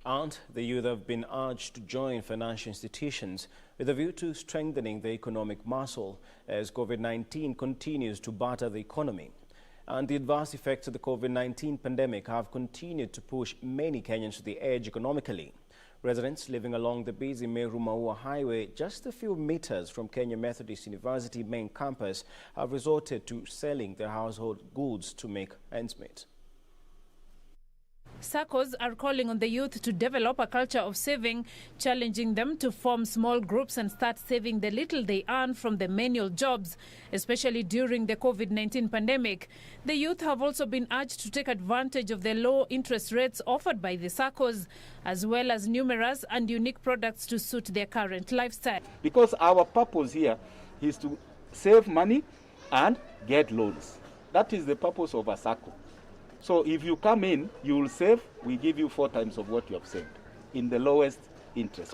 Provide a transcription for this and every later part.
And the youth have been urged to join financial institutions with a view to strengthening the economic muscle as COVID-19 continues to batter the economy. And the adverse effects of the COVID-19 pandemic have continued to push many Kenyans to the edge economically. Residents living along the busy Meru Maua Highway, just a few meters from Kenya Methodist University main campus, have resorted to selling their household goods to make ends meet. SACCOs are calling on the youth to develop a culture of saving, challenging them to form small groups and start saving the little they earn from the manual jobs, especially during the COVID-19 pandemic. The youth have also been urged to take advantage of the low interest rates offered by the SACCOs, as well as numerous and unique products to suit their current lifestyle. Because our purpose here is to save money and get loans. That is the purpose of a SACCO. So if you come in, you will save, we give you 4 times of what you have saved in the lowest interest.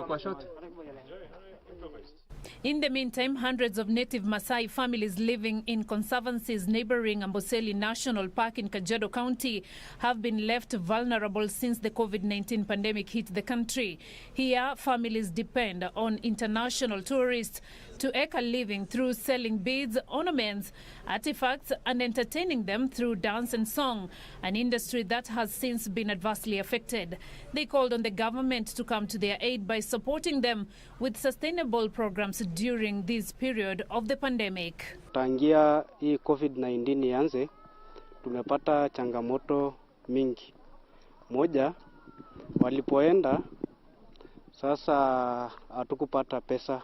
In the meantime, hundreds of native Maasai families living in conservancies neighboring Amboseli National Park in Kajiado County have been left vulnerable since the COVID-19 pandemic hit the country. Here, families depend on international tourists to make a living through selling beads, ornaments, artifacts, and entertaining them through dance and song, an industry that has since been adversely affected. They called on the government to come to their aid by supporting them with sustainable programs during this period of the pandemic. Tangia hii COVID-19 ianze, tumepata changamoto mingi. Moja, walipoenda, sasa hatukupata pesa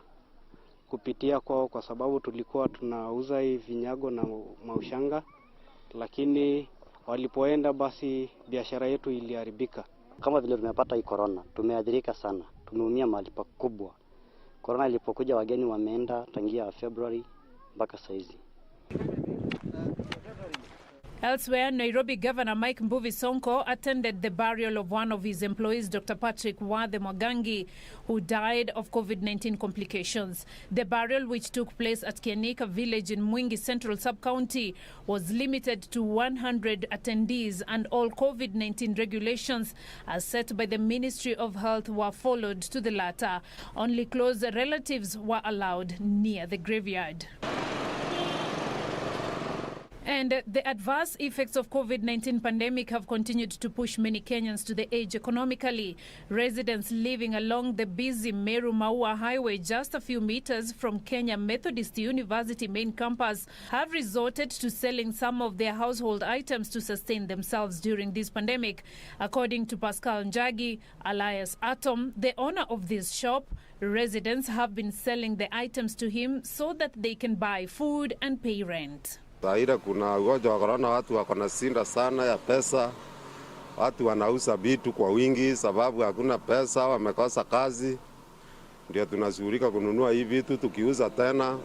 kupitia kwao kwa sababu tulikuwa tunauza hii vinyago na maushanga, lakini walipoenda basi biashara yetu iliharibika. Kama vile tumepata hii corona, tumeathirika sana, tumeumia mahali pakubwa. Corona ilipokuja wageni wameenda tangia February mpaka saizi. Elsewhere, Nairobi Governor Mike Mbuvi Sonko attended the burial of one of his employees, Dr. Patrick Wathe Mwagangi, who died of COVID-19 complications. The burial, which took place at Kianika village in Mwingi Central Sub-County, was limited to 100 attendees, and all COVID-19 regulations as set by the Ministry of Health were followed to the latter. Only close relatives were allowed near the graveyard. And the adverse effects of COVID-19 pandemic have continued to push many Kenyans to the edge economically. Residents living along the busy Meru Maua Highway, just a few meters from Kenya Methodist University main campus, have resorted to selling some of their household items to sustain themselves during this pandemic. According to Pascal Njagi, alias Atom, the owner of this shop, residents have been selling the items to him so that they can buy food and pay rent. Zaida kuna ugonjwa wa corona, watu wako na sinda sana ya pesa. Watu wanauza vitu kwa wingi sababu hakuna pesa, wamekosa kazi. Ndio tunashughulika kununua hivi vitu tukiuza tena.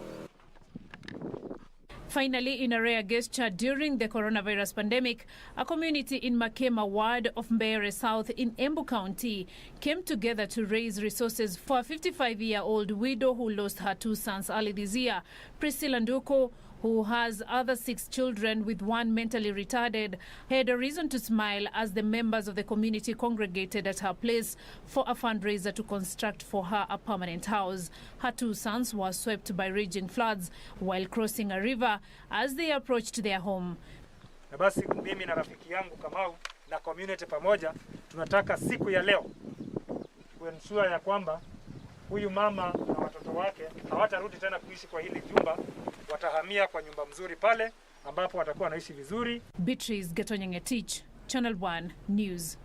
Finally, in a rare gesture during the coronavirus pandemic, a community in Makema ward of Meru South in Embu County came together to raise resources for a 55-year-old widow who lost her 2 sons early this year. Priscilla Nduko, who has other 6 children with one mentally retarded, had a reason to smile as the members of the community congregated at her place for a fundraiser to construct for her a permanent house. Her 2 sons were swept by raging floods while crossing a river as they approached their home. Na basi mimi na rafiki yangu Kamau na community pamoja tunataka siku ya leo kuensure ya kwamba huyu mama na watoto wake hawatarudi tena kuishi kwa hili jumba, watahamia kwa nyumba mzuri pale ambapo watakuwa wanaishi vizuri. Beatrice Gatonyangetich, Channel 1 News.